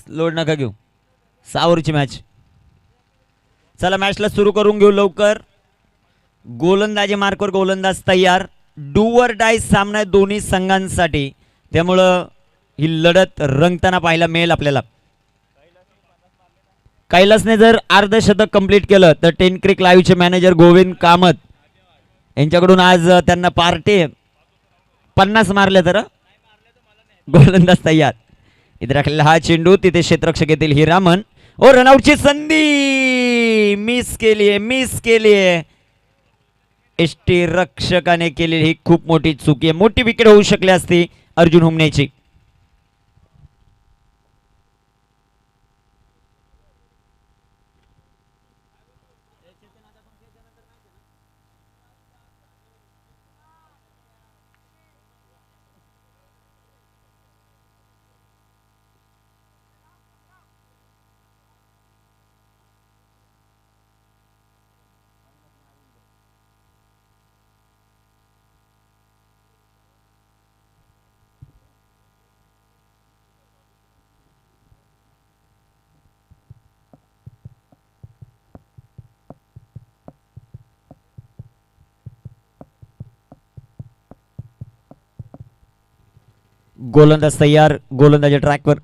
Load नका घेऊ. 6 ओव्हरची match. चला मॅचला सुरू करून घेऊ लवकर. गोलंदाजी मार्कवर गोलंदाज तयार. डूवर डाय सामना आहे दोन्ही संघांसाठी, त्यामुळं ही लढत रंगताना पाहायला मिळेल आपल्याला. कैलासने जर अर्धशतक कंप्लीट केलं तर टेन क्रिक लाईव्हचे मॅनेजर गोविंद कामत यांच्याकडून आज त्यांना पार्टी 50 मारले तर गोलंदाज तयार. इथे राखलेला हा चेंडू, तिथे क्षेत्ररक्षक येतील हिरामन. ओ रनआउटची संधी मिस केलीये. एसटी रक्षकाने केलेली ही खूप मोठी चूक आहे. मोठी विकेट होऊ शकली असती अर्जुन हुमनेची. गोलंदाज तयार. गोलंदाजी ट्रॅकवर.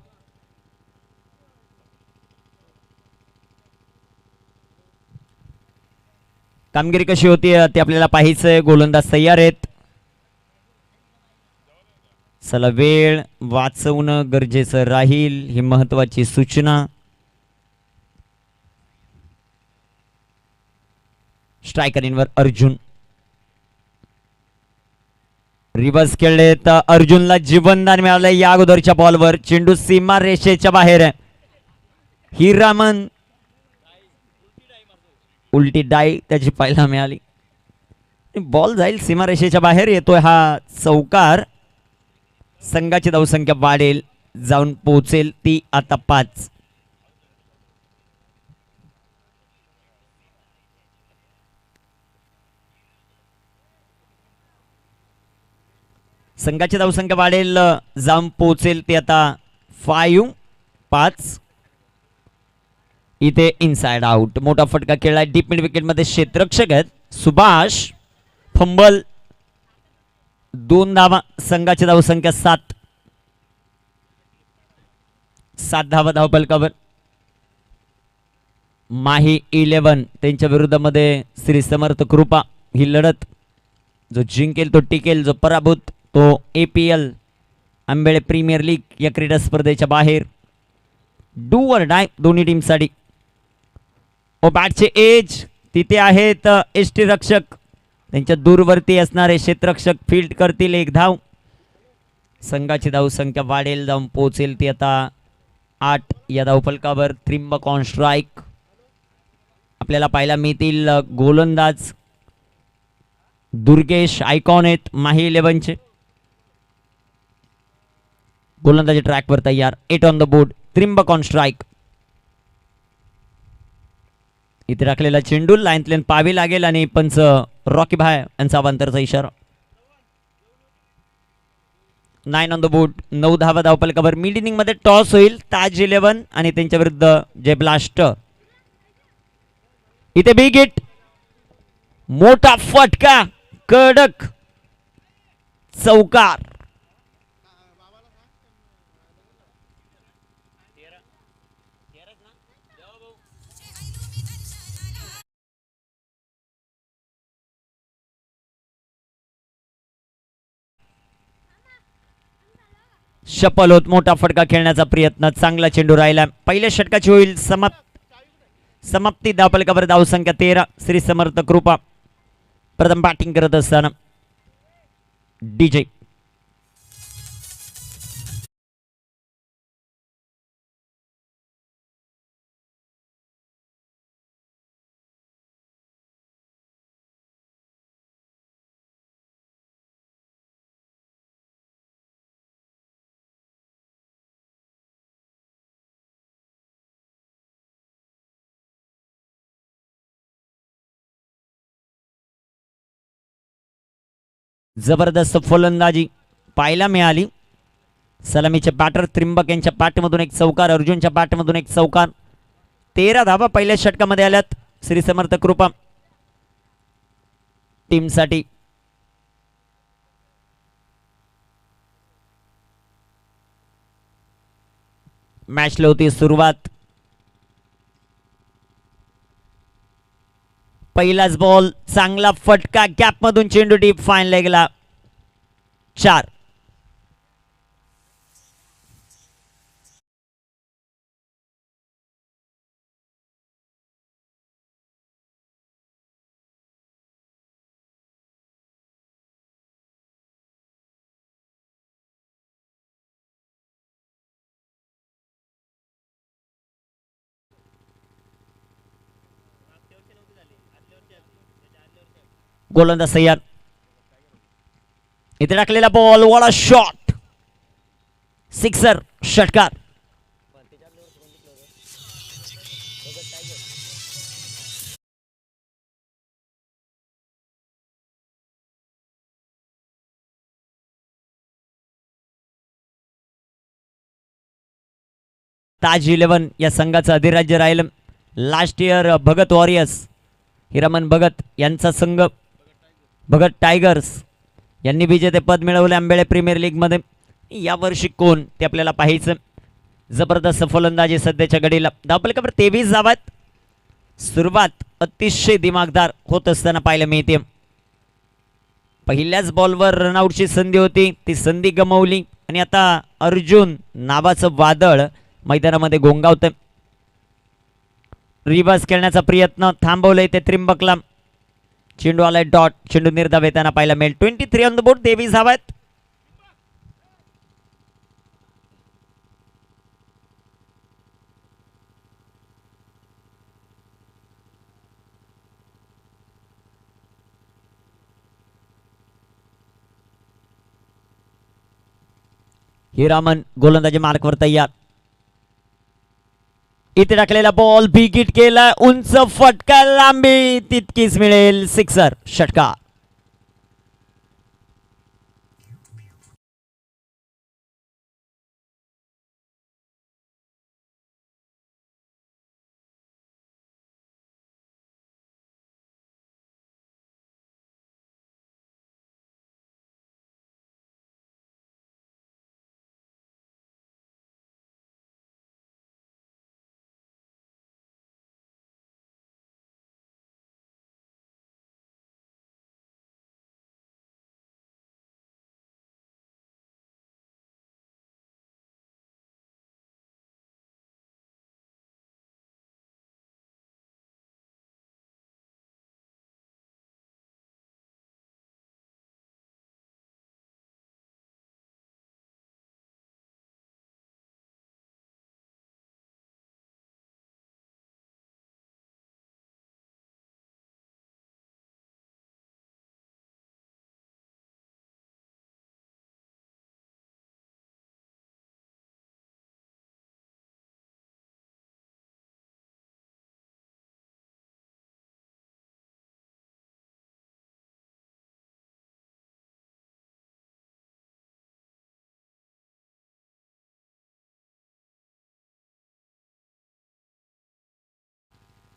कामगिरी कशी होती ते आपल्याला पाहायचंय. गोलंदाज तयार आहेत. चला वेळ वाचवणं गरजेचं राहील, ही महत्वाची सूचना. स्ट्रायकर इनवर अर्जुन. रिव्हर्स खेळले तर अर्जुनला जीवनदान मिळालं या अगोदरच्या बॉलवर. चेंडू सीमा रेषेच्या बाहेर आहे. हिरामन उलटी डाय त्याची पाहायला मिळाली. बॉल जाईल सीमा रेषेच्या बाहेर. येतोय हा चौकार. संघाची धावसंख्या वाढेल, जाऊन पोहोचेल ती आता 5. संघाची धावसंख्या वाढेल, जाऊन पोहोचेल ती आता 5. इथे इनसाइड आउट. मोठा फटका खेळला डीप मिड विकेट मध्ये. क्षेत्ररक्षक आहेत सुभाष. फंबल. 2 धावा. संघाची धावसंख्या 7 धावा धावफलकावर. माही 11 त्यांच्या विरोधामध्ये श्री समर्थ कृपा. ही लढत जो जिंकेल तो टिकेल, जो पराभूत तो APL आंबेळे प्रीमियर लीग या क्रीडा स्पर्धेच्या बाहेर. डू और डाय दोन्ही टीमसाठी. ओ बॅटचे एज तिथे आहेत एसटी रक्षक. त्यांच्या दूरवरती असणारे क्षेत्ररक्षक फील्ड करतील 1 धाव. संघाची धावसंख्या वाढेल, जाऊन पोहोचेल ती आता 8 या धावफलकावर. Trimbak on strike. आपल्याला पाहायला मिळतील गोलंदाज दुर्गेश आयकॉन आहेत माही 11चे. गोलंदाजी ट्रॅकवर तयार. 8 on the board. Trimbak on strike. इथे राखलेला चेंडू लाईन लेन पावी लागेल आणि पंच रॉकी भाय यांचा अवांतरचा इशारा. 9 ऑन द बोर्ड. 9 धावा धावफलकावर. मिड इनिंग मध्ये टॉस होईल. ताज 11 आणि त्यांच्या विरुद्ध जे ब्लास्टर. इथे बिग हिट. मोठा फटका. कडक चौकार. शपल होत. मोठा फटका खेळण्याचा प्रयत्न. चांगला चेंडू राहिला. पहिल्या षटकाची होईल समाप्ती. धावफलकावर धावसंख्या 13. श्री समर्थ कृपा प्रथम बॅटिंग करत असताना DJ. जबरदस्त फलंदाजी पाहायला मिळाली. सलामीचे बॅटर त्रिंबक यांच्या पाठमधून एक चौकार, अर्जुनच्या पाठमधून एक चौकार. 13 धावा पहिल्या षटकामध्ये आल्यात श्री समर्थ कृपा टीमसाठी. मॅचला होती सुरुवात. पहिलाच बॉल, चांगला फटका, गॅप मधून चेंडू डीप, फाईन लेगला. 4. गोलंदाज तयार. इथे टाकलेला ball, what a shot, sixer, षटकार. ताज 11 या संघाचं अधिराज्य राहिलं. Last year Bhagat warriors, Hiraman Bhagat यांचा संघ भगत टायगर्स यांनी विजेतेपद मिळवले आंबेळे प्रीमियर लीगमध्ये. यावर्षी कोण ते आपल्याला पाहायचं. जबरदस्त फलंदाजी सध्याच्या घडीला. धावफलकावर 23 धावात. सुरुवात अतिशय दिमागदार होत असताना पाहायला मिळते. पहिल्याच बॉलवर रनआउटची संधी होती, ती संधी गमावली आणि आता अर्जुन नावाचं वादळ मैदानामध्ये घोंगावतं. रिव्हर्स खेळण्याचा प्रयत्न थांबवलंय ते त्रिंबकला. चेंडू आलाय डॉट, चेंडू निर्धाव येताना पाहायला मिळेल. 23 ऑन द बोर्ड, 23 धावात. हिरामन गोलंदाजी मार्कवर तयार. इथे टाकलेला बॉल, बिग हिट केला, उंच फटका, लांबी तितकीच मिळेल, सिक्सर, षटकार.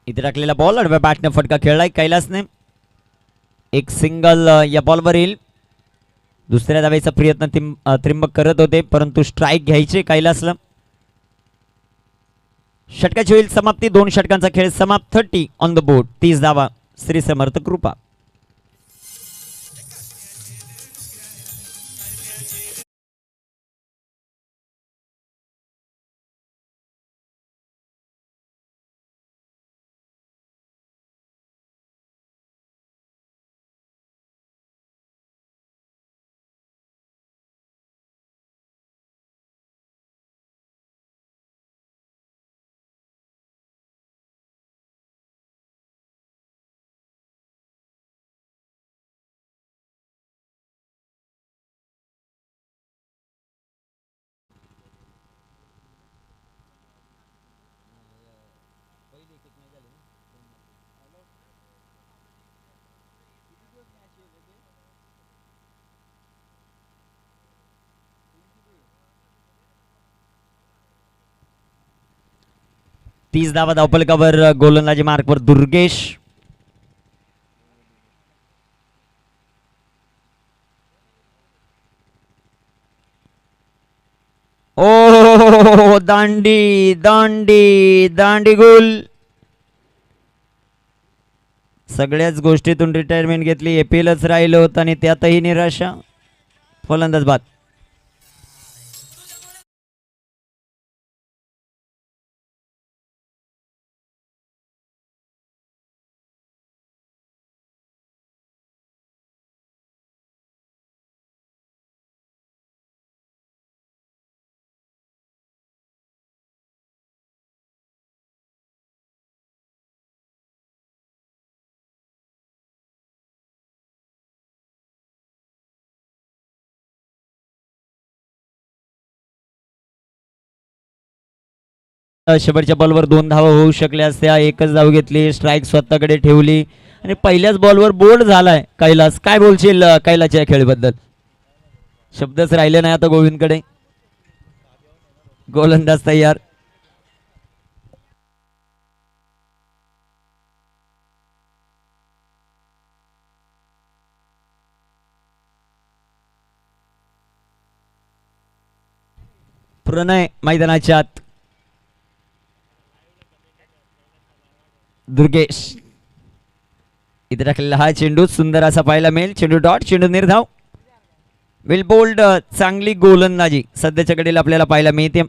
इथे टाकलेला बॉल, आडव्या बॅटने फटका खेळलाय कैलासने. एक सिंगल या बॉलवर येईल. दुसऱ्या धावेचा प्रयत्न त्रिंबक करत होते, परंतु स्ट्राईक घ्यायचे कैलासला. षटकाची होईल समाप्ती. 2 षटकांचा खेळ समाप्त. 30 ऑन द बोर्ड, 30 धावा श्री समर्थ कृपा. 30 धावा धावफलकावर गोलंदाजी मार्कवर दुर्गेश. ओ दांडी दांडी दांडी गोल. सगळ्याच गोष्टीतून रिटायरमेंट घेतली. एपीएलच राहिलं होतं आणि त्यातही निराशा. फलंदाज बाद. शेवटच्या बॉलवर 2 धावा होऊ शकल्या असत्या. एकच धाव घेतली. स्ट्राईक स्वतःकडे ठेवली आणि पहिल्याच बॉलवर बोल्ड झालाय कैलास. काय बोलशील कैलासच्या खेळीबद्दल? शब्दच राहिले नाही आता गोविंदकडे. गोलंदाज तयार. प्रणय मैदानाच्या आत. दुर्गेश इथे टाकलेला हा चेंडू सुंदर असा पाहायला मिळेल. चेंडू डॉट. चेंडू निर्धाव. वेल बोल्ड. चांगली गोलंदाजी सध्याच्या घडीला आपल्याला पाहायला मिळते.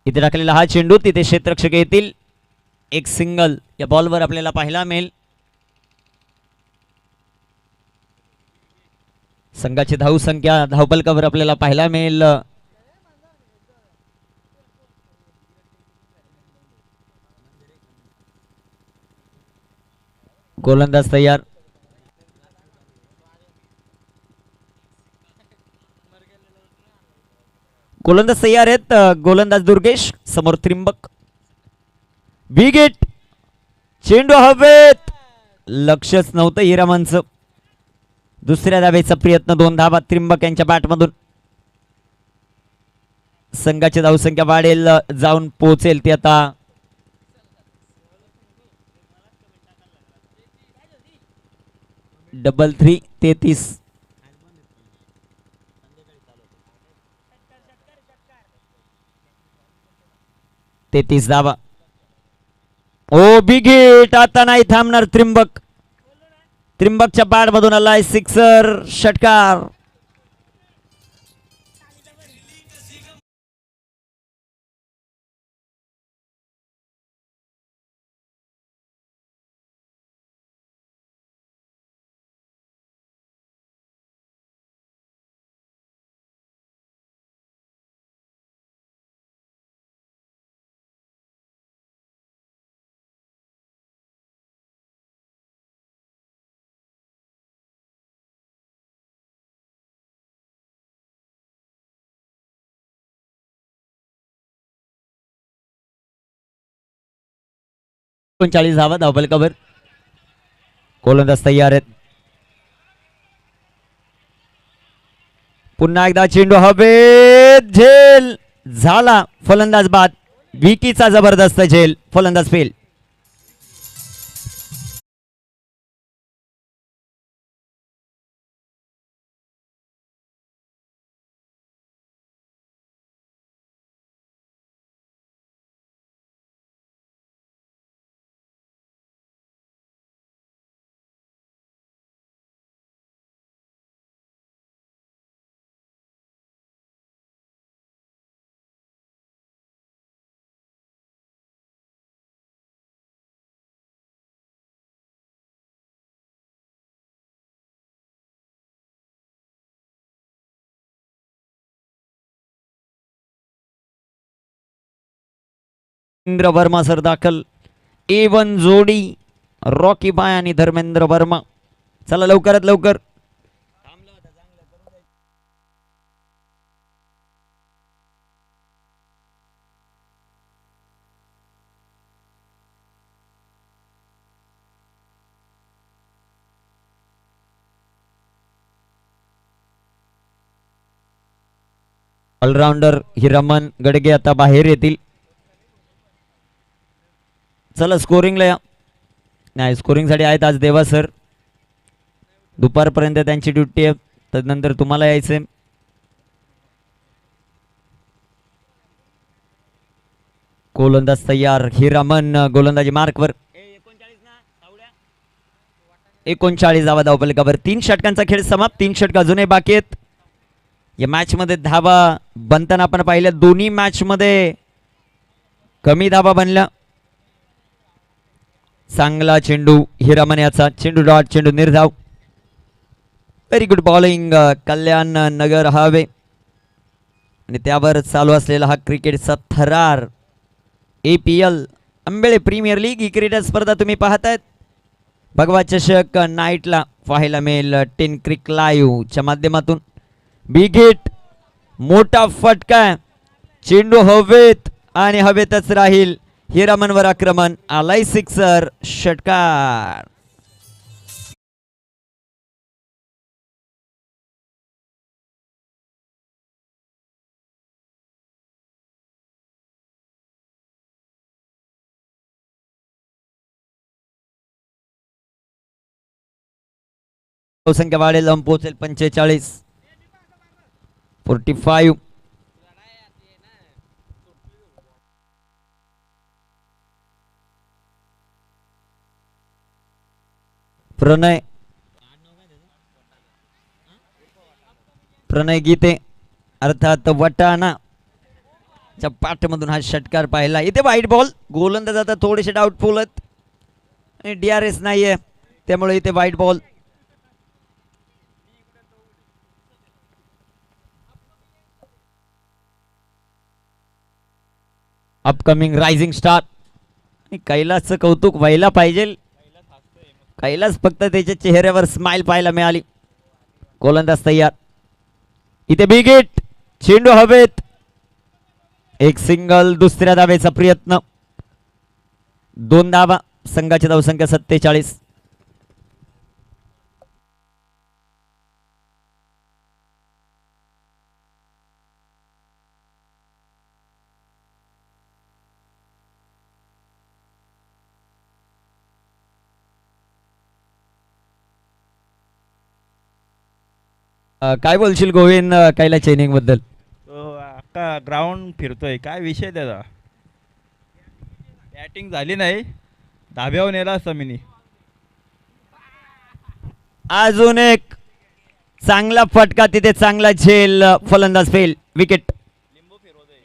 इथे टाकलेला हा चेंडू तिथे क्षेत्ररक्षक येतील. एक सिंगल या बॉलवर आपल्याला पाहायला मिळेल. संघाची धावसंख्या धावफलकावर आपल्याला पाहायला मिळेल. गोलंदाज तयार. गोलंदाज तयार आहेत. गोलंदाज दुर्गेश. समोर त्रिंबक. विकेट. चेंडू हवेत. लक्षच नव्हतं हिरामानचं. दुसऱ्या धावेचा प्रयत्न. 2 धावा त्रिंबक यांच्या बॅटमधून. संघाची धावसंख्या वाढेल. जाऊन पोहोचेल ती आता 33. 33 धावा. ओ बिगेट. आता नाही थांबणार त्रिंबक. त्रिंबकच्या बॅट मधून आलाय सिक्सर. षटकार. एकोणचाळीस धावा धावफलकावर. गोलंदाज तयार आहेत. पुन्हा एकदा चेंडू हवेत. झेल झाला. फलंदाज बाद. विकीचा जबरदस्त झेल. फलंदाज फेल. धर्मेंद्र वर्मा सर दाखल. A1 जोडी रॉकी बाय आणि धर्मेंद्र वर्मा. चला लवकरात लवकर. ऑलराऊंडर हिरामन गडगे आता बाहेर येतील. चला स्कोरिंगला या. नाही, स्कोरिंगसाठी आहेत आज देवा सर. दुपारपर्यंत त्यांची ड्युटी आहे, तदनंतर तुम्हाला यायचे. गोलंदाज तयार. हिरामन गोलंदाजी मार्कवर. 39 धावा धावफलकावर. 3 षटकांचा खेळ समाप्त. 3 षटक अजूनही बाकी आहेत. या मॅच मध्ये धावा बनताना आपण पाहिल्या, दोन्ही मॅच मध्ये कमी धावा बनल्या. चांगला चेंडू हिरामन याचा. चेंडू डॉट, चेंडू निर्धाव. व्हेरी गुड बॉलिंग कल्याण नगर हवे. आणि त्यावर चालू असलेला हा क्रिकेटचा थरार. APL आंबेळे प्रीमियर लीग ही क्रीडा स्पर्धा तुम्ही पाहतायत. भगवा चषक नाईटला पाहायला मिळेल 10 क्रिक लाईव्ह च्या माध्यमातून. बिग हिट, मोठा फटका. चेंडू हवेत आणि हवेतच राहील. हिरामनवर आक्रमण. आलाय सिक्सर. षटकार. संख्या वाढेल, जाऊन पोहोचेल 45. 45. प्रणय गीते अर्थात वटाणा च्या पाठमधून हा षटकार पाहिला. इथे वाईट बॉल. गोलंदाज आता थोडेसे डाऊटफुल आहेत आणि DRS नाहीये, त्यामुळे इथे वाईट बॉल. Upcoming rising star. कैलासचं कौतुक व्हायला पाहिजे. कैलास फक्त त्याच्या चेहऱ्यावर स्माइल पाहायला मिळाली. गोलंदाज तयार. इथे बिग हिट. चेंडू हवेत. एक सिंगल. दुसऱ्या धावेचा प्रयत्न. 2 धावा. संघाची धावसंख्या 47. काय बोलशील गोविंद कैलास चेनिंग बद्दल? तो अख्खा ग्राउंड फिरतोय. काय विषय त्याचा? बॅटिंग झाली नाही, धाब्यावर नेला असता मिनी. अजून एक चांगला फटका तिथे. चांगला झेल. फलंदाज फेल. विकेट. लिंबू फिरवतोय.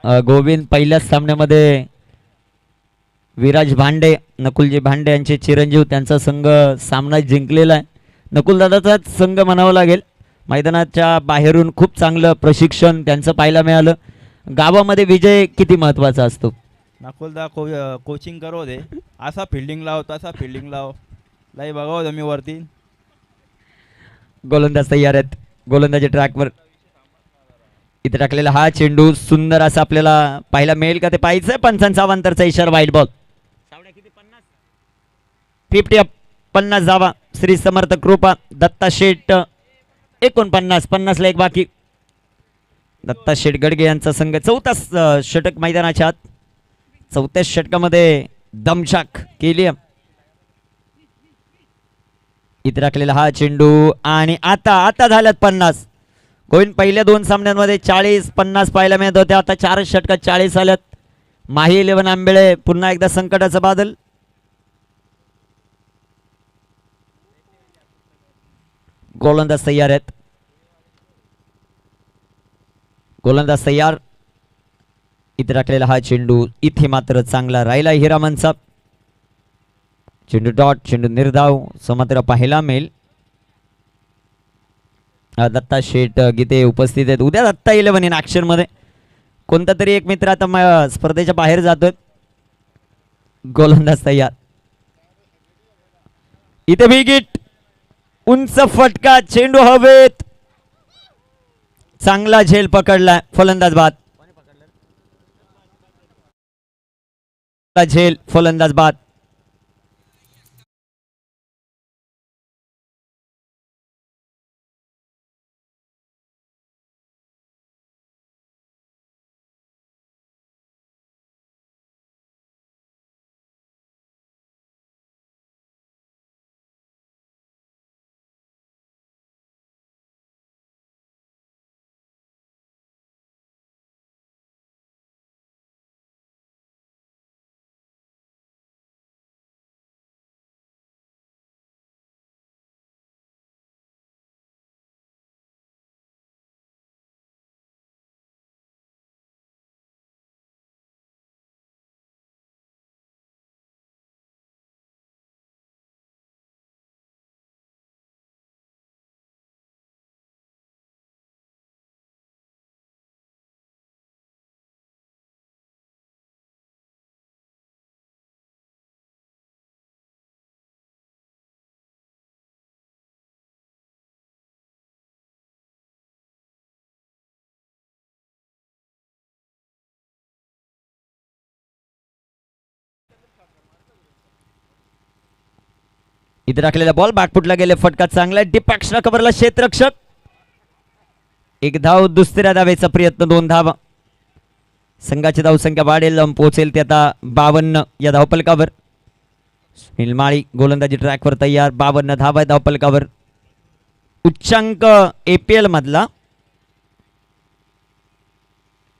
गोविंद पहिल्याच सामन्यामध्ये विराज भांडे, नकुलजी भांडे यांचे चिरंजीव, त्यांचा संघ सामना जिंकलेला आहे. नकुलदादाचाच संघ म्हणावं लागेल. मैदानाच्या बाहेरून खूप चांगलं प्रशिक्षण त्यांचं पाहायला मिळालं. गावामध्ये विजय किती महत्त्वाचा असतो. नाकुलदा कोचिंग करो दे. असा फिल्डिंग लाव, तसा फिल्डिंग लाव. लाई बघावं मी वरती. गोलंदाज तयार आहेत. गोलंदाजी ट्रॅकवर. इथे टाकलेला हा चेंडू सुंदर असा आपल्याला पाहायला मिळेल का ते पाहायचंय. पंचांचा अवांतरचा इशारा. वाईट बॉल. 50. 50 धावा. श्री समर्थ कृपा. दत्ता शेठ 49. 50 ला एक बाकी. दत्ता शेठ गडगे यांचा संघ. 4था षटक मैदानाच्या आत. 4थ्या षटकामध्ये दमछाक केली. इथे टाकलेला हा चेंडू आणि आता झाल्यात 50. गोविंद पहिल्या 2 सामन्यांमध्ये 40-50 पाहायला मिळत होते. आता 4 षटकात 40 आल्यात. माही 11 आंबेळे पुन्हा एकदा संकटाचं बादल. गोलंदाज तयार आहेत. गोलंदाज तयार. इथे टाकलेला हा चेंडू इथे मात्र चांगला राहिला हिरामनचा. चेंडू डॉट, चेंडू निर्धाव. समत्र पाहायला मिळेल. दत्ता शेठ गीते उपस्थित आहेत. उद्या दत्ता 11 इन ॲक्शन मध्ये. कोणता तरी एक मित्र आता स्पर्धेच्या बाहेर जातोय. गोलंदाज तयार. इथे विकेट. उंच फटका, चेंडू हवेत. चांगला झेल पकडलाय फलंदाज बाद. झेल फलंदाज बाद. इथे राखलेला बॉल बॅकफुटला गेले. फटका चांगला. डीप एक्स्ट्रा कव्हरला क्षेत्ररक्षक. एक धाव. दुसऱ्या धावेचा प्रयत्न. 2 धावा. संघाची धावसंख्या वाढेल. पोहोचेल ते आता 52 या धावपलकावर. सुनील माळी गोलंदाजी ट्रॅकवर तयार. 52 धावा आहे धावपलकावर. उच्चांक APL मधला.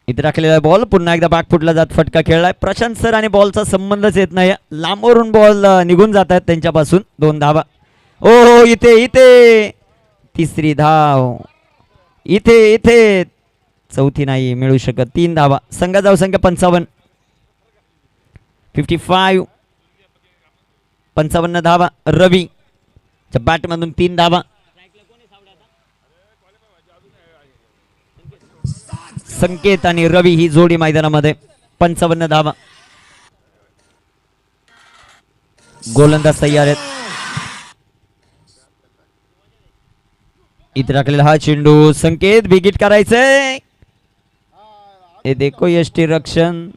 इथे राखलेला बॉल पुन्हा एकदा बॅकफुटला जात फटका खेळलाय. प्रशांत सर आणि बॉलचा संबंधच येत नाही. लांबवरून बॉल निघून जात आहेत त्यांच्यापासून. 2 धावा. ओ इथे इथे तिसरी धाव. इथे इथे चौथी नाही मिळू शकत. 3 धावा. संघा धावसंख्या 55. 55. 55 धावा. रवी बॅटमधून 3 धावा. संकेत आणि रवी ही जोडी मैदानामध्ये. 55 धावा. गोलंदाज तयार आहेत. इथे राखलेला हा चेंडू. संकेत बिगिट करायचंय. हे देखो यष्टी रक्षण.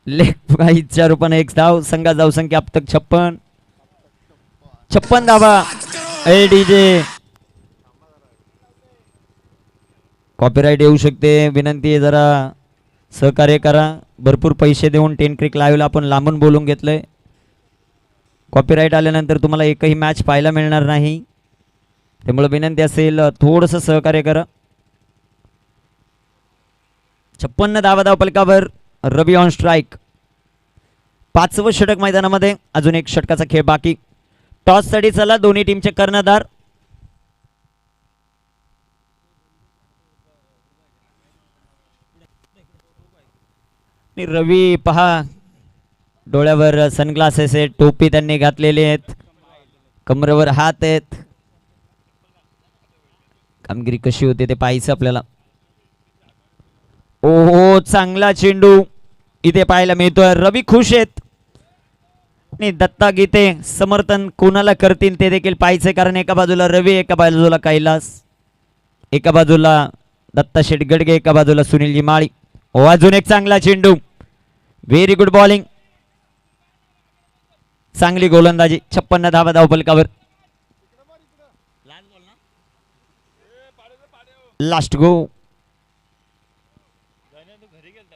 लेग पाईच्या रूपाने 1 धाव. संघा धावसंख्या अब तक 56. 56 धावा. डीजे कॉपीराईट येऊ शकते. विनंती आहे जरा सहकार्य करा. भरपूर पैसे देऊन 10 क्रिक लाईव्हला आपण लांबून बोलून घेतलंय. कॉपीराईट आल्यानंतर तुम्हाला एकही मॅच पाहायला मिळणार नाही. त्यामुळे विनंती असेल थोडंसं सहकार्य करा. 56 धावा धावपलकावर. रवी ऑन स्ट्राईक. 5वं षटक मैदानामध्ये. अजून 1 षटकाचा खेळ बाकी. टॉस साठी चला दोन्ही टीमचे कर्णधार. रवी पहा डोळ्यावर सनग्लासेस आहेत. टोपी त्यांनी घातलेली आहेत. कमरेवर हात आहेत. कामगिरी कशी होते ते पाहायचं आपल्याला. ओहो चांगला चेंडू इथे पाहायला मिळतोय. रवी खुश आहेत. आणि दत्ता गीते समर्थन कोणाला करतील ते देखील पाहायचे. कारण एका बाजूला रवी, एका बाजूला कैलास, एका बाजूला दत्ता शेटगडगे, एका बाजूला सुनीलजी माळी. अजून एक चांगला चेंडू. Very good bowling. चांगली गोलंदाजी. 56 धावा धावपलकावर. लास्ट गो.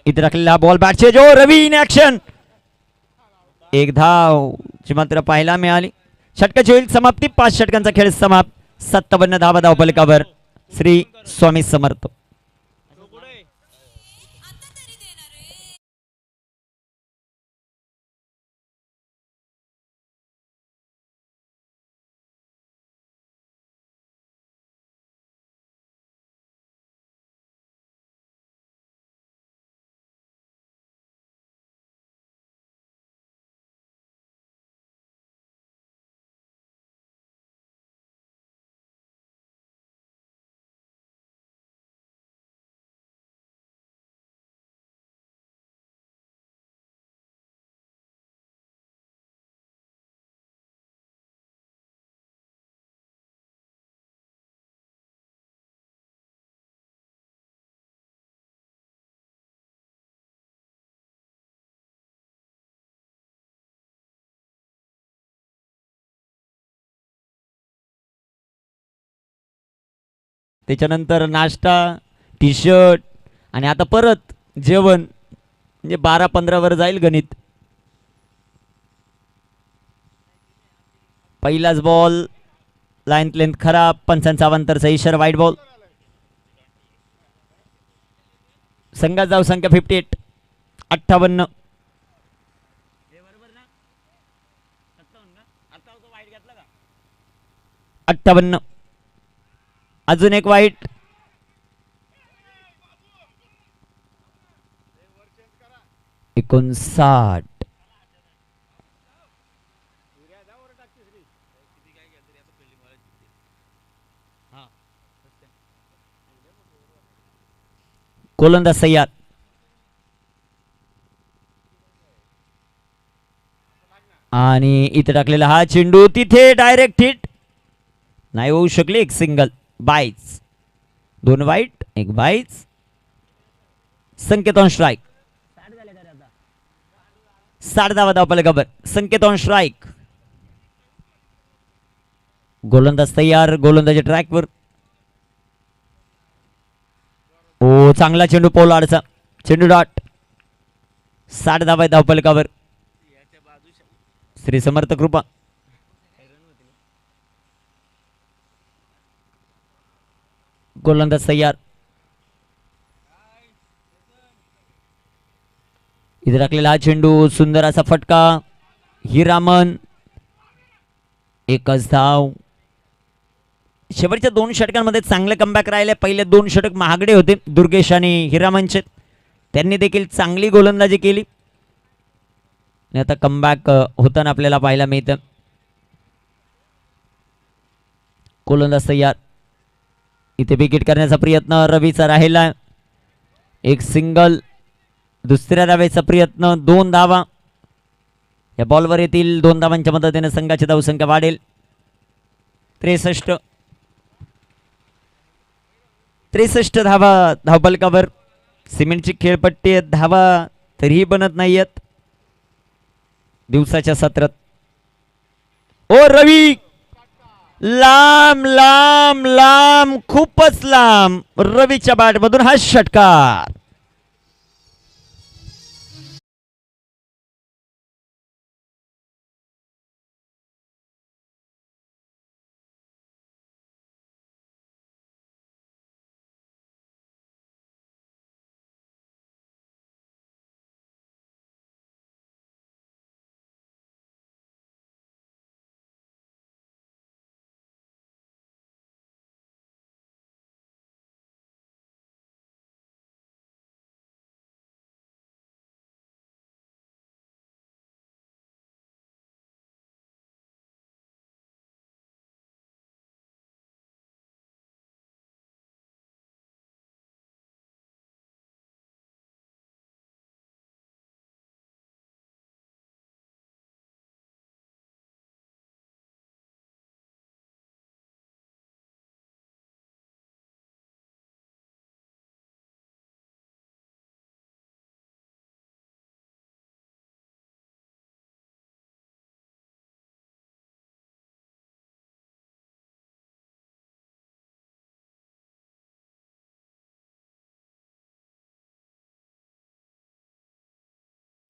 इथे राखलेला बॉल बॅटचे जो रवी इन ऍक्शन. 1 धाव ची मात्र पाहायला मिळाली. षटकाची होईल समाप्ती. 5 षटकांचा खेळ समाप्त. 57 धावा धावपलकावर. श्री स्वामी समर्थ. त्याच्यानंतर नाश्ता, टी शर्ट आणि आता परत जेवण, म्हणजे 12-15 वर जाईल गणित. पहिलाच बॉल लाईन लेंथ खराब, पंचांचा अवांतरचा इशारा, वाईट बॉल. संघात जाऊ संख्या 58, 58. 58. अजून एक वाईट. एकोणसाठ. गोलंदाज तयार. आणि इथे टाकलेला हा चेंडू तिथे डायरेक्ट हिट नाही होऊ शकले. एक सिंगल, बाईच. 2 वाईट, 1 बाईच. संकेत ऑन स्ट्राईक. 60 धावा धावपलकावर. संकेत ऑन स्ट्राईक. गोलंदाज तयार. गोलंदाजी ट्रॅकवर. ओ चांगला चेंडू पोलार्डचा. चेंडू डॉट. 60 धावा धावपलकावर. श्री समर्थ कृपा. गोलंदाज तयार. इथे टाकलेला हा चेंडू, सुंदर असा फटका. हिरामन. एकच धाव. शेवटच्या 2 षटकांमध्ये चांगले कमबॅक राहिले. पहिले 2 षटक महागडे होते दुर्गेश आणि हिरामनचे. त्यांनी देखील चांगली गोलंदाजी केली. आणि आता कमबॅक होताना आपल्याला पाहायला मिळतं. गोलंदाज तयार. इथे विकेट करण्याचा प्रयत्न रवीचा राहिला. एक सिंगल. दुसऱ्या धावेचा प्रयत्न. 2 धावा या बॉलवर येतील. 2 धावांच्या मदतीने संघाची धावसंख्या वाढेल. 63 धावा धावपलकावर. सिमेंटची खेळपट्टी आहेत. धावा तरीही बनत नाहीयेत दिवसाच्या सत्रात. ओ रवी, लांब लांब लांब, खूपच लांब. रवीच्या बॅटमधून हा षटकार.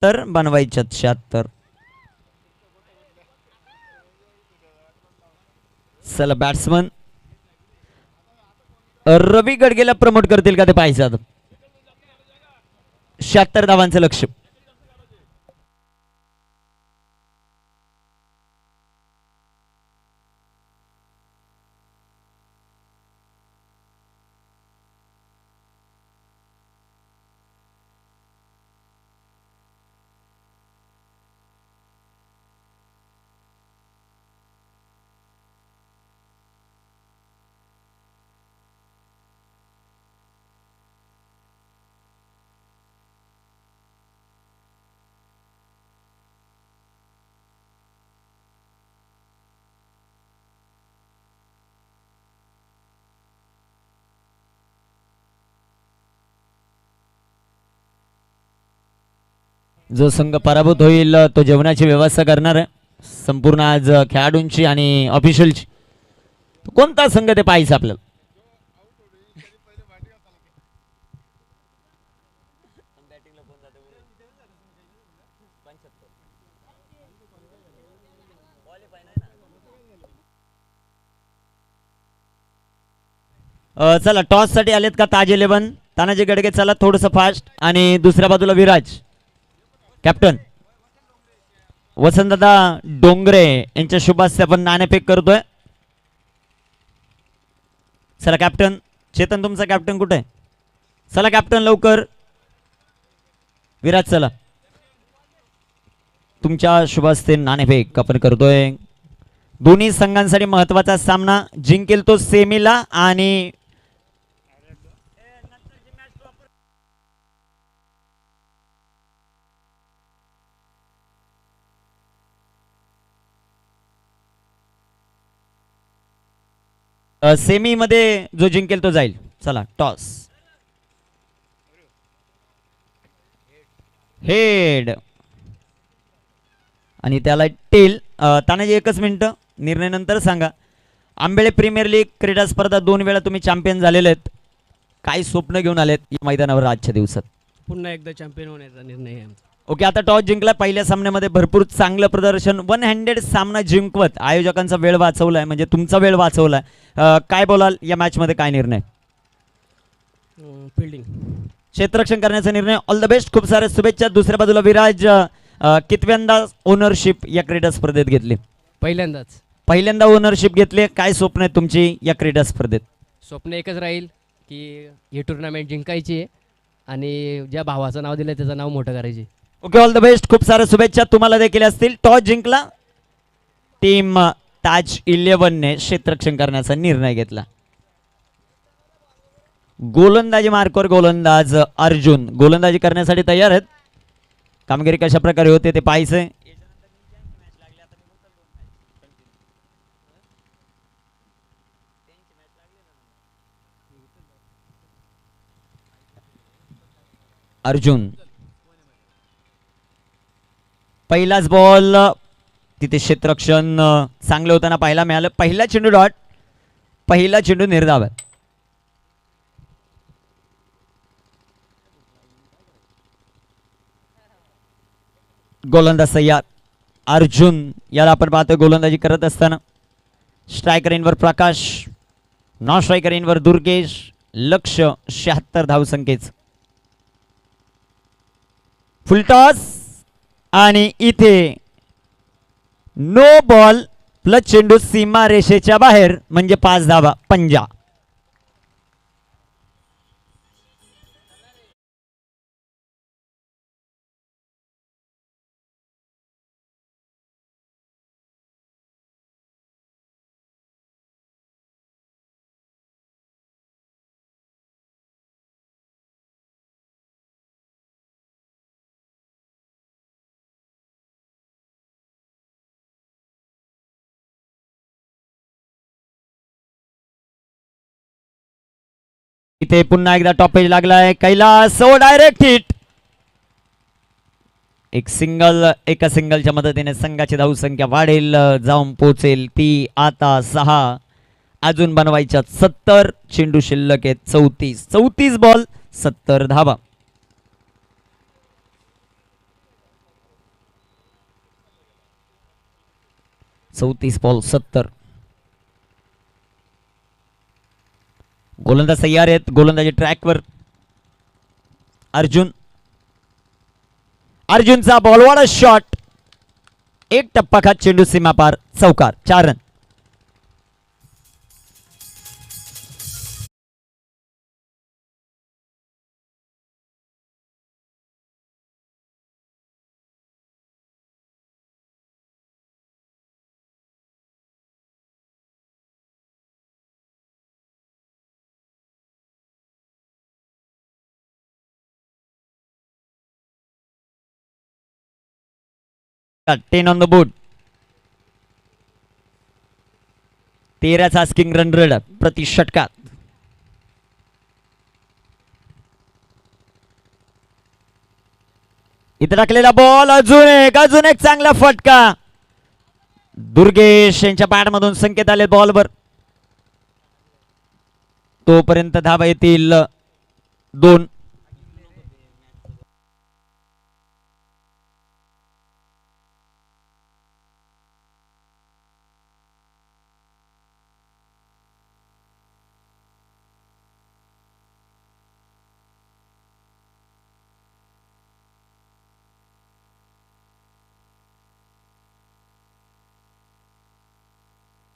तर बनवायच्यात 76. चला बॅट्समन रवी गडगेला प्रमोट करतील का ते पाहिजे. 76 धावांचं लक्ष. जो संघ पराभूत होईल तो जेवणाची व्यवस्था करणार आहे संपूर्ण आज खेळाडूंची आणि ऑफिशियलची. कोणता संघ ते पाहिजे आपल्याला. चला टॉस साठी आलेत का ताज 11. तानाजी गडगे चला थोडस फास्ट. आणि दुसऱ्या बाजूला विराज कॅप्टन. वसंतदा डोंगरे यांच्या शुभास्ते आपण नाणेफेक करतोय. चला कॅप्टन चेतन तुमचा कॅप्टन कुठे आहे. चला कॅप्टन लवकर. विराज चला तुमच्या शुभास्ते नाणेफेक आपण करतोय. दोन्ही संघांसाठी महत्वाचा सामना. जिंकेल तो सेमीला आणि सेमी मध्ये जो जिंकेल तो जाईल. चला टॉस हेड आणि त्याला टेल. तानाजी एकच मिनिट निर्णय नंतर सांगा. आंबेळे प्रीमियर लीग क्रीडा स्पर्धा 2 वेळा तुम्ही चॅम्पियन झालेले आहेत. काय स्वप्न घेऊन आलेत या मैदानावर आजच्या दिवसात. पुन्हा एकदा चॅम्पियन होण्याचा निर्णय आहे आमचा. ओके आता टॉस जिंकला. पहिल्या सामन्यामध्ये भरपूर चांगलं प्रदर्शन. 1 हँडेड सामना जिंकवत आयोजकांचा वेळ वाचवलाय म्हणजे तुमचा वेळ वाचवलाय. काय बोलाल या मॅच मध्ये काय निर्णय. फिल्डिंग क्षेत्ररक्षण करण्याचा निर्णय. All the best. खूप साऱ्या शुभेच्छा. दुसऱ्या बाजूला विराज कितव्यांदा ओनरशिप या क्रीडा स्पर्धेत घेतली. पहिल्यांदा ओनरशिप घेतली. काय स्वप्न आहे तुमची या क्रीडा स्पर्धेत. स्वप्न एकच राहील की ही टुर्नामेंट जिंकायची आहे आणि ज्या भावाचं नाव दिलं त्याचं नाव मोठं करायचे. Okay all the best. खूप साऱ्या शुभेच्छा तुम्हाला देखील असतील. टॉस जिंकला टीम ताज 11 ने क्षेत्ररक्षण करण्याचा निर्णय घेतला. गोलंदाजी मार्कवर गोलंदाज अर्जुन गोलंदाजी करण्यासाठी तयार आहेत. कामगिरी कशा प्रकारे होते ते पाहायचंय. अर्जुन पहिलाच बॉल तिथे क्षेत्ररक्षण चांगलं होताना पाहायला मिळालं. पहिला चेंडू डॉट. पहिला चेंडू निर्धाव. गोलंदाज तयार. अर्जुन याला आपण पाहतो गोलंदाजी करत असताना. स्ट्रायकर इनवर प्रकाश. नॉन स्ट्रायकर इनवर दुर्गेश. लक्ष 76 धावसंख्येच. फुलटॉस आणि इथे नो बॉल प्लस चेंडू सीमा रेषेच्या बाहेर म्हणजे 5 धावा. पंजा. इथे पुन्हा एकदा टॉपेज लागलाय. Kailas direct hit. एका सिंगलच्या मदतीने संघाची धावसंख्या वाढेल. जाऊन पोहोचेल ती आता 6. अजून बनवायच्या 70. चेंडू शिल्लक आहेत 34 बॉल 70 धावा. बॉल 70. गोलंदाज तयार आहेत. गोलंदाजी ट्रॅकवर. अर्जुनचा बॉल. वाडा शॉट. एक टप्पा खात चेंडू सीमा पार. चौकार. 4 run. Ten on the board. 13चा स्किंग रन रेड प्रति षटकात. इथे टाकलेला बॉल. अजून एक चांगला फटका. दुर्गेश यांच्या बॅट मधून संकेत आले बॉलवर. तोपर्यंत धावा येतील 2.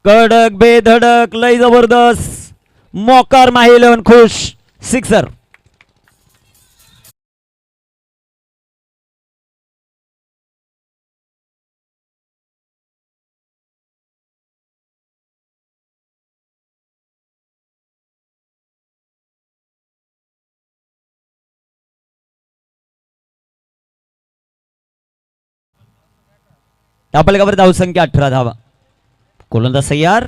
कडक बेधडक लय जबरदस्त मोकार माही 11 खुश सिक्सर. धावफलकावर धावसंख्या 18 धावा. गोलंदाज तयार.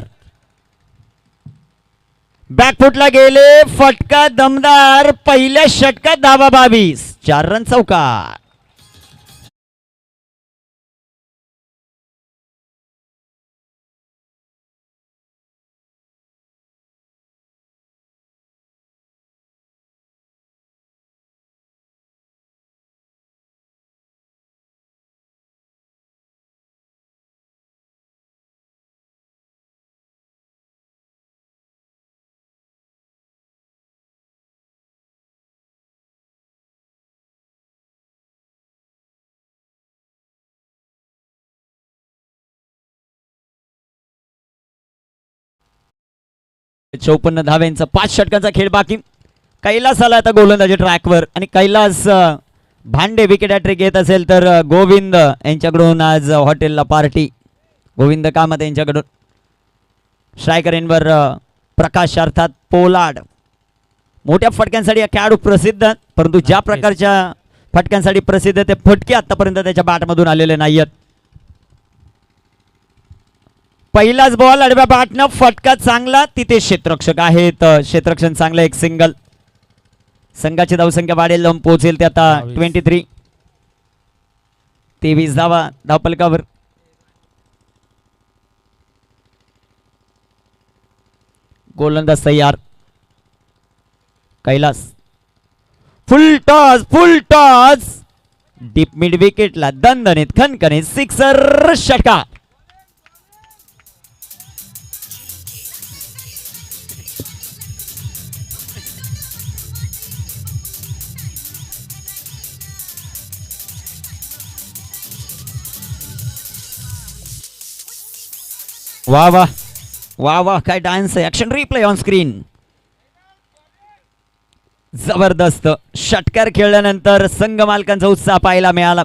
बॅकफुटला गेले फटका दमदार पहिल्या षटकात धावा 22 4 रन चौकार. चौपन्न धाव्यांचा 5 षटकांचा खेळ बाकी. कैलास आला आता गोलंदाजी ट्रॅकवर आणि कैलास भांडे विकेट हॅट्रिक घेत असेल तर गोविंद यांच्याकडून आज हॉटेलला पार्टी. गोविंद कामत यांच्याकडून स्ट्रायकरींवर प्रकाश अर्थात पोलाड. मोठ्या फटक्यांसाठी हा खेळाडू प्रसिद्ध परंतु ज्या प्रकारच्या फटक्यांसाठी प्रसिद्ध ते फटके आतापर्यंत त्याच्या बॅटमधून आलेले नाहीयेत. पहिलाच बॉल आडव्या बॅटनं फटका चांगला तिथे क्षेत्ररक्षक आहेत क्षेत्ररक्षण चांगलं एक सिंगल. संघाची धावसंख्या वाढेल जाऊन पोहोचेल ते आता 23 23 धावा धावफलकावर. गोलंदाज तयार. Kailas full toss deep mid विकेटला दणदणीत खणखणीत सिक्सर षटकार. वाह वाह वाह वाह काय डान्स आहे. Action replay on screen. जबरदस्त षटकार खेळल्यानंतर संघ मालकांचा उत्साह पाहायला मिळाला.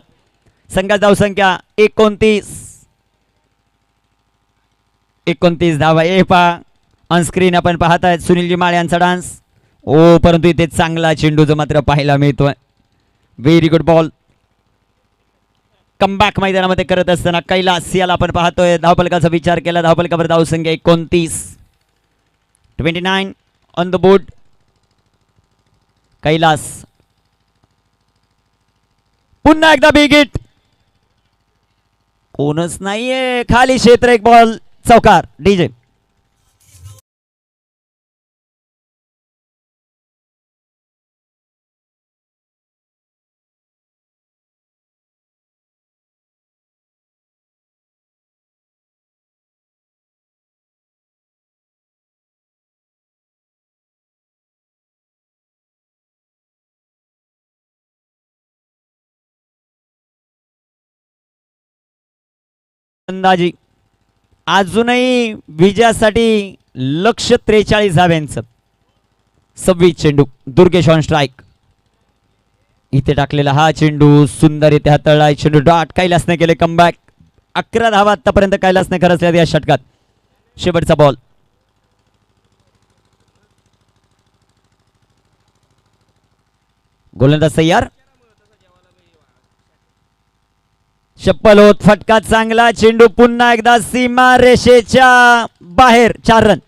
संघाची धावसंख्या 29 धावा. ए पा ऑन स्क्रीन आपण पाहताय सुनीलजी माळे यांचा डान्स. ओ परंतु इथे चांगला चेंडू जो मात्र पाहायला मिळतोय. Very good ball. कमबॅक मैदानामध्ये करत असताना कैलास याला आपण पाहतोय. धावफलकाचा विचार केला. धावफलकावर धावसंख्या 29 ऑन द बोर्ड. कैलास पुन्हा एकदा बिग हिट. कोणच नाहीये खाली क्षेत्र. एक बॉल चौकार. डीजे अंदाजी अजूनही विजयासाठी लक्ष 43 धाव्यांचं. 26 चेंडू. Durgesh on strike. इथे टाकलेला हा चेंडू सुंदर इथे हाताळला चेंडू डॉट. कैलासने केले कमबॅक. 11 धावा आतापर्यंत कैलासने खरचल्या या षटकात. शेवटचा बॉल. गोलंदाज तयार. चप्पल होत फटका चांगला. चेंडू पुन्हा एकदा सीमा रेषेच्या बाहेर. 4 रन.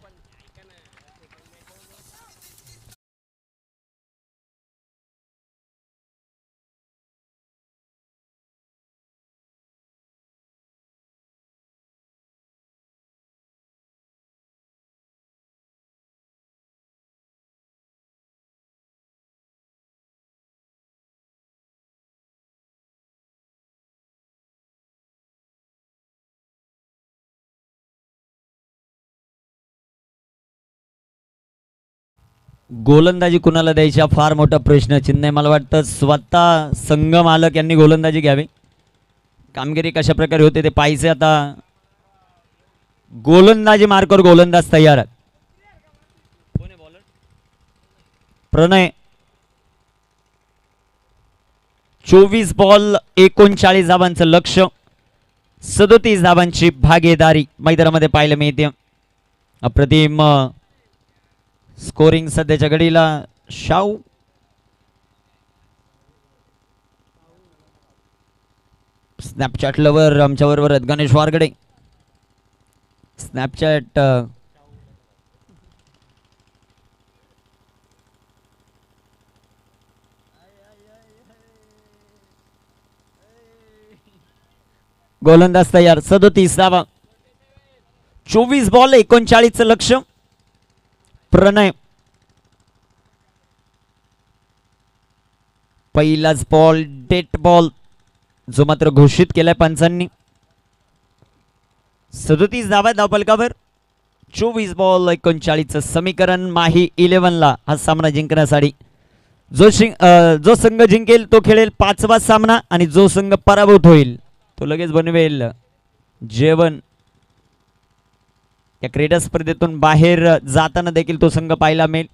गोलंदाजी कुणाला द्यायची फार मोठा प्रश्न चिन्ह आहे. मला वाटतं स्वतः संघ मालक यांनी गोलंदाजी घ्यावी. कामगिरी कशा प्रकारे होते ते पाहायचे आता. गोलंदाजी मार्कर गोलंदाज तयार. प्रणय 24 बॉल 39 धावांचं लक्ष, 37 धावांची भागीदारी मैदानामध्ये पाहायला मिळते. अप्रतिम स्कोरिंग सध्याच्या घडीला. शाहू स्नॅपचॅट लवर आमच्या बरोबर आहेत. गणेश वारगडे स्नॅपचॅट गोलंदाज तयार. 37 धावा, 24 बॉल 39 लक्ष. प्रणय पहिलाच बॉल डेट बॉल जो मात्र घोषित केलाय पंचांनी. 37 धावा धावफलकावर, 24 बॉल 39 समीकरण. माही 11 ला हा सामना जिंकण्यासाठी जो संघ जिंकेल तो खेळेल 5वा सामना आणि जो संघ पराभूत होईल तो लगेच बनवेल जेवण. या क्रीडा स्पर्धेतून बाहेर जाताना देखील तो संघ पाहायला मिळेल.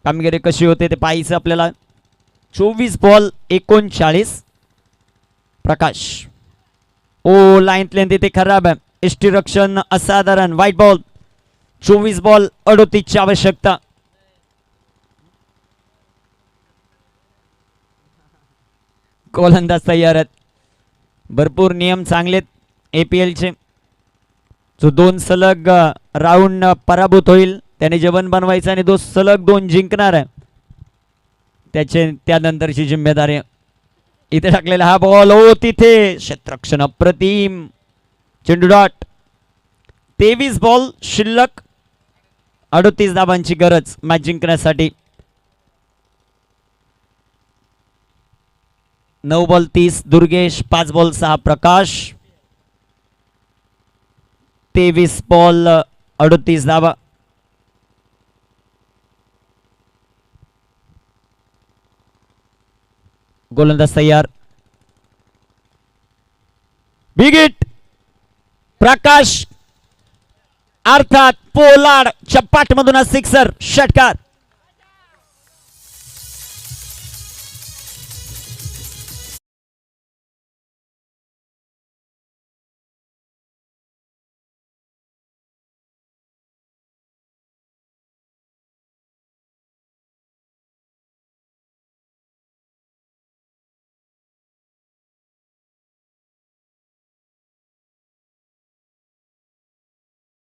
कामगिरी कशी होते ते पाहायचं आपल्याला. 24 बॉल 39. प्रकाश ओ लाईन लेंथ इथे खराब आहे. एष्टी रक्षण असाधारण. White ball. 24 बॉल 38 ची आवश्यकता. गोलंदाज तयार आहेत. भरपूर नियम चांगलेत APL चे. जो 2 सलग राऊंड पराभूत होईल त्याने जेवण बनवायचं आणि जो सलग 2 जिंकणार आहे त्याचे त्यानंतरची जिम्मेदारी. इथे टाकलेला हा बॉल ओ तिथे क्षेत्ररक्षण अप्रतिम. चेंडू डॉट. 23 बॉल शिल्लक, 38 धावांची गरज मॅच जिंकण्यासाठी. 9 बॉल 30 दुर्गेश, 5 बॉल 6 प्रकाश. 23 बॉल 38 धावा. गोलंदाज तयार. Big hit. प्रकाश अर्थात पोलाड चपाट मधून सिक्सर षटकार.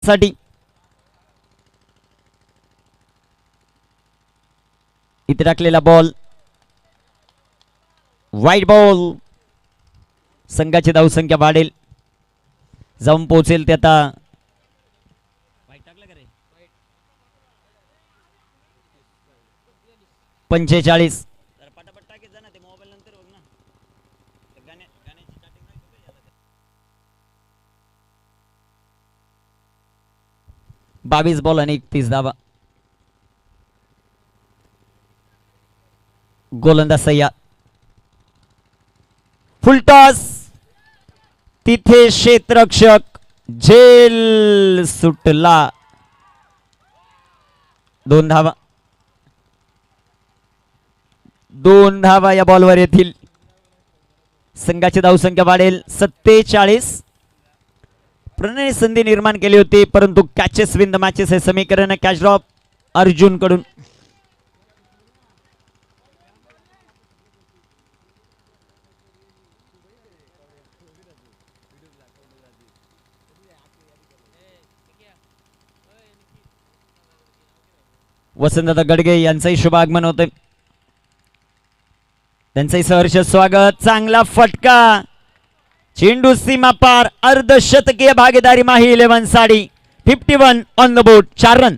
साठी इथे टाकलेला बॉल व्हाईट बॉल. संघाची धावसंख्या वाढेल, जाऊन पोहोचेल ते आता 45. 22 बॉल आणि 31 धावा. गोलंदाज सय्या. फुलटॉस. तिथे क्षेत्ररक्षक झेल सुटला. 2 धावा. 2 धावा या बॉलवर येतील. संघाची धावसंख्या वाढेल 47. प्रणय संधी निर्माण केली होती परंतु कॅचेस विन द मॅचेस हे समीकरण. कॅच ड्रॉप अर्जुन कडून. वसंतदादा गडगे यांचंही शुभ आगमन होते. त्यांचंही सहर्ष स्वागत. चांगला फटका. चेंडू सीमा पार. अर्धशतकीय भागीदारी माही 11 साठी. 51 on the board. 4 run.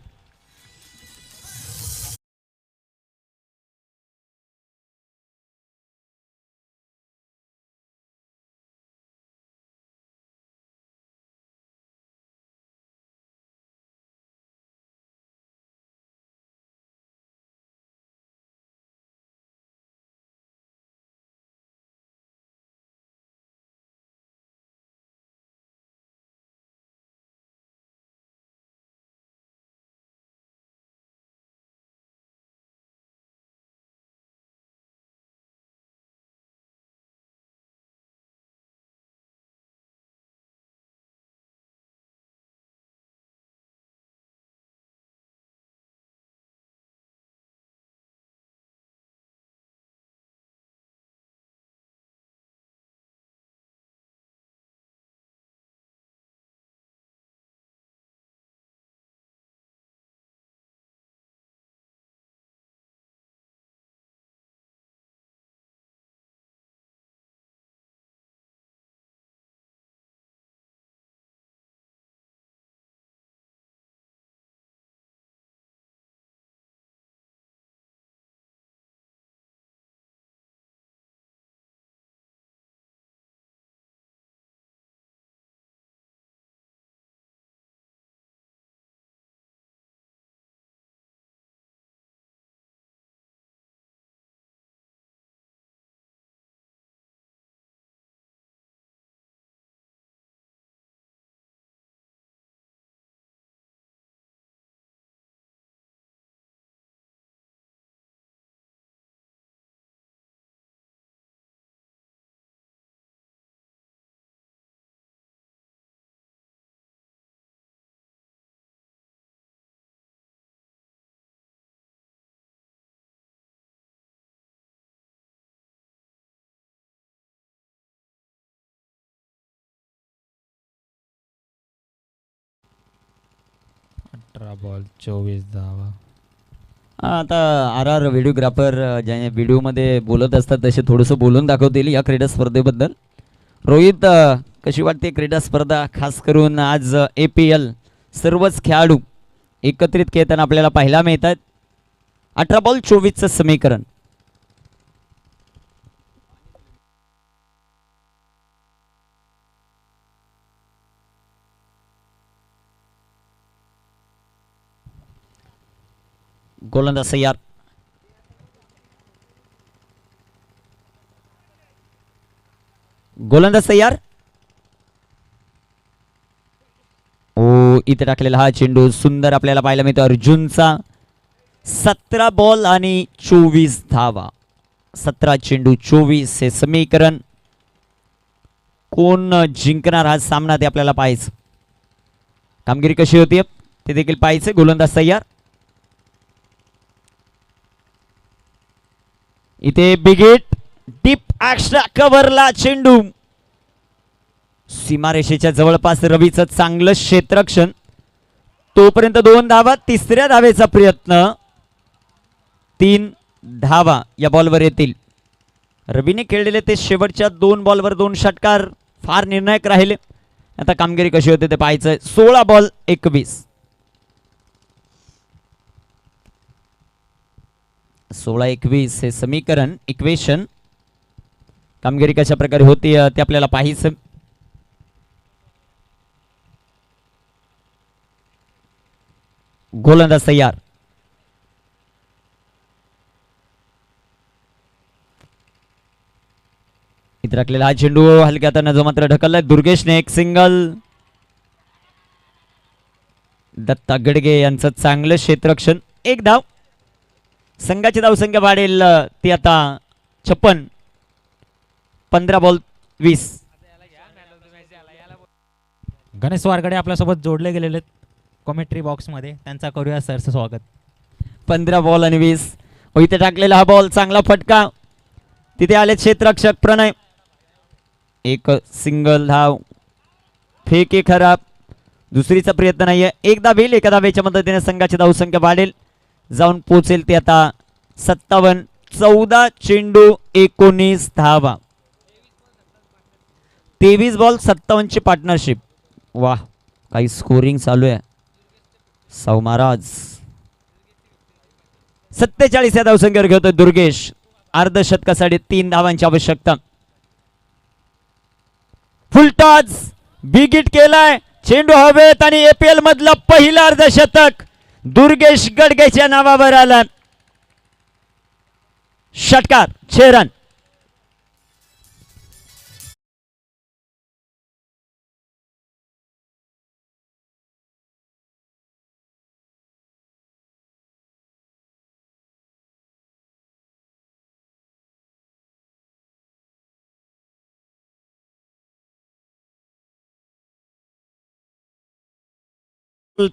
18 ball 24 धावा. आता आर आर व्हिडिओग्राफर ज्या व्हिडिओमध्ये बोलत असतात तसे थोडंसं बोलून दाखवतील या क्रीडा स्पर्धेबद्दल. रोहित, कशी वाटते क्रीडा स्पर्धा? खास करून आज APL सर्वच खेळाडू एकत्रित खेळताना आपल्याला पाहायला मिळतात. 18 बॉल 24चं समीकरण. गोलंदाज तयार. गोलंदाज तयार. ओ, इथे टाकलेला हा चेंडू सुंदर आपल्याला पाहायला मिळतो अर्जुनचा. 17 बॉल आणि 24 धावा. 17 चेंडू 24 हे समीकरण. कोण जिंकणार हा सामना ते आपल्याला पाहायचं. कामगिरी कशी होती ते देखील पाहायचं. गोलंदाज तयार. इथे बिग हिट, डीप एक्स्ट्रा कव्हरला चेंडू. सीमारेषेच्या जवळपास रवीचं चांगलं क्षेत्ररक्षण. तोपर्यंत 2 धावा. तिसऱ्या धावेचा प्रयत्न. 3 धावा या बॉलवर येतील. रवीने खेळलेले ते शेवटच्या 2 बॉलवर 2 षटकार फार निर्णायक राहिले. आता कामगिरी कशी होते ते पाहायचं. 16 बॉल 21. 16-21 हे समीकरण, इक्वेशन. कामगिरी कशा प्रकारे होती ते आपल्याला पाहायचं. गोलंदाज तयार. इथे राखलेला हा चेंडू हलक्या हाताने जो मात्र ढकललाय. दुर्गेशने एक सिंगल. दत्ता गडगे यांचं चांगलं क्षेत्ररक्षण. 1 धाव. संघाची धावसंख्या वाढेल ती आता 56. 15 बॉल 20. गणेश वारगडे आपल्यासोबत जोडले गेलेले आहेत कॉमेंट्री बॉक्समध्ये. त्यांचा करूया सरचं स्वागत. 15 बॉल आणि 20. इथे टाकलेला हा बॉल चांगला फटका. तिथे आले क्षेत्ररक्षक प्रणय. एक सिंगल धाव. फेक एक खराब. दुसरीचा प्रयत्न नाहीये. एकदा होईल. एका धावेच्या मदतीने संघाची धावसंख्या वाढेल. जाऊन पोहोचेल ते आता 57. 14 चेंडू 19 धावा. 23 बॉल 57 ची पार्टनरशिप. वाह, काही स्कोरिंग चालू आहे. साऊ महाराज 47 या धावसंख्येवर घेतोय दुर्गेश. अर्धशतकासाठी 3 धावांची आवश्यकता. फुलटॉस बिग हिट केलाय. चेंडू हवेत आणि APL मधलं पहिलं अर्धशतक दुर्गेश गडगेच्या नावावर आला. षटकार 6 रन.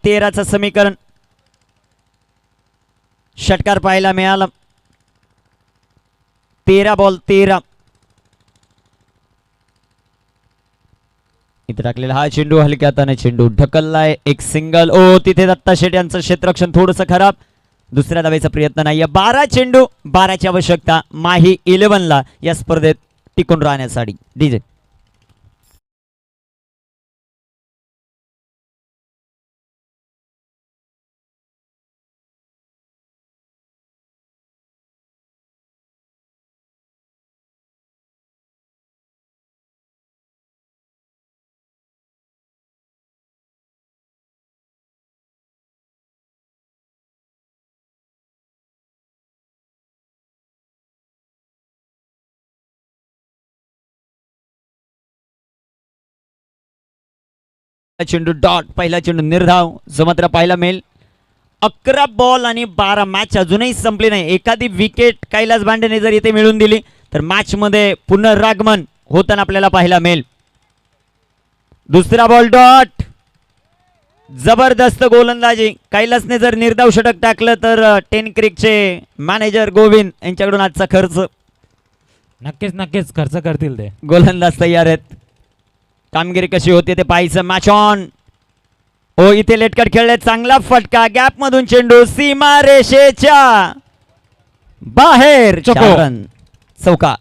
तेराचं समीकरण. षटकार पाहायला मिळाला. 13 बॉल 13. इथे टाकलेला हा चेंडू हलक्या हाताने चेंडू ढकललाय. एक सिंगल. ओ, तिथे दत्ता शेट यांचं क्षेत्ररक्षण थोडंसं खराब. दुसऱ्या धावेचा प्रयत्न नाहीये. 12 चेंडू 12ची आवश्यकता माही 11ला या स्पर्धेत टिकून राहण्यासाठी. डीजे चेंडू डॉट. पहिला चेंडू निर्धाव जो मात्र पाहायला मिळेल. 11 बॉल आणि 12. मॅच अजूनही संपली नाही. एखादी विकेट कैलास बांडेने जर इथे मिळवून दिली तर मॅच मध्ये पुनरागमन होताना आपल्याला पाहायला मिळेल. दुसरा बॉल डॉट. जबरदस्त गोलंदाजी. कैलासने जर निर्धाव षटक टाकलं तर 10 क्रिकचे मॅनेजर गोविंद यांच्याकडून आजचा खर्च. नक्कीच खर्च करतील ते. गोलंदाज तयार आहेत. कामगिरी कशी होते ते पाहायचं. Match on. ओ इथे लेटकट खेळले, चांगला फटका, गॅप मधून चेंडू सीमा रेषेच्या बाहेर, चौको. 4 रन, चौका.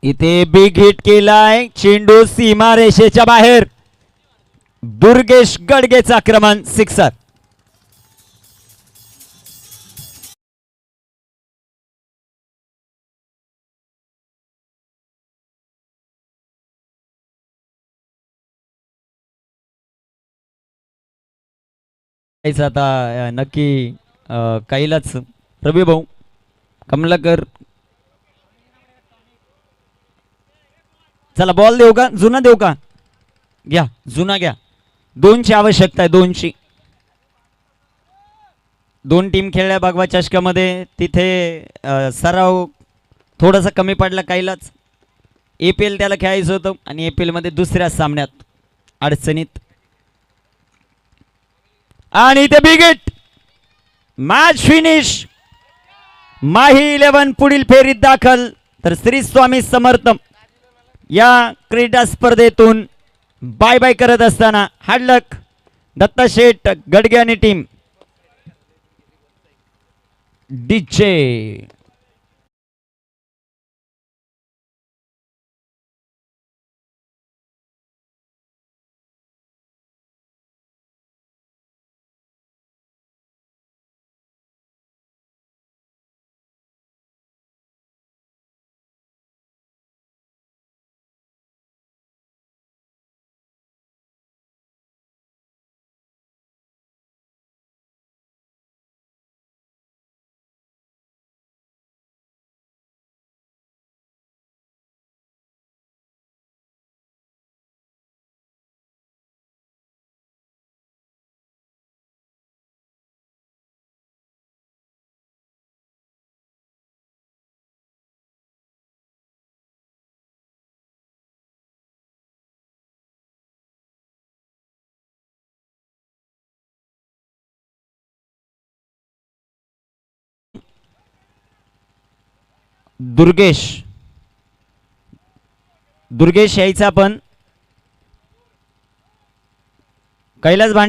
इथे बिग हिट केलाय, चेंडू सीमा रेषेच्या बाहेर, दुर्गेश गडगेचं आक्रमण, सिक्सर. आता नक्की काहीलाच रवी भाऊ कमलाकर, चला बॉल देऊ का, जुना देऊ का, घ्या जुना घ्या. 2ची आवश्यकता आहे, 2ची. 2 टीम खेळल्या भगवा चषकामध्ये, तिथे सराव थोडासा कमी पडला काहीलाच. APL त्याला खेळायचं होतं आणि APL मध्ये दुसऱ्या सामन्यात अडचणीत. आणि इथे बिग हिट, मॅच फिनिश, माही 11 पुढील फेरीत दाखल. तर श्री स्वामी समर्थ या क्रीडा स्पर्धेतून बाय बाय करत असताना हार्डलक दत्ता शेठ गडगे आणि टीम डीजे. दुर्गेश, दुर्गेश यायचा पण कैलास भांड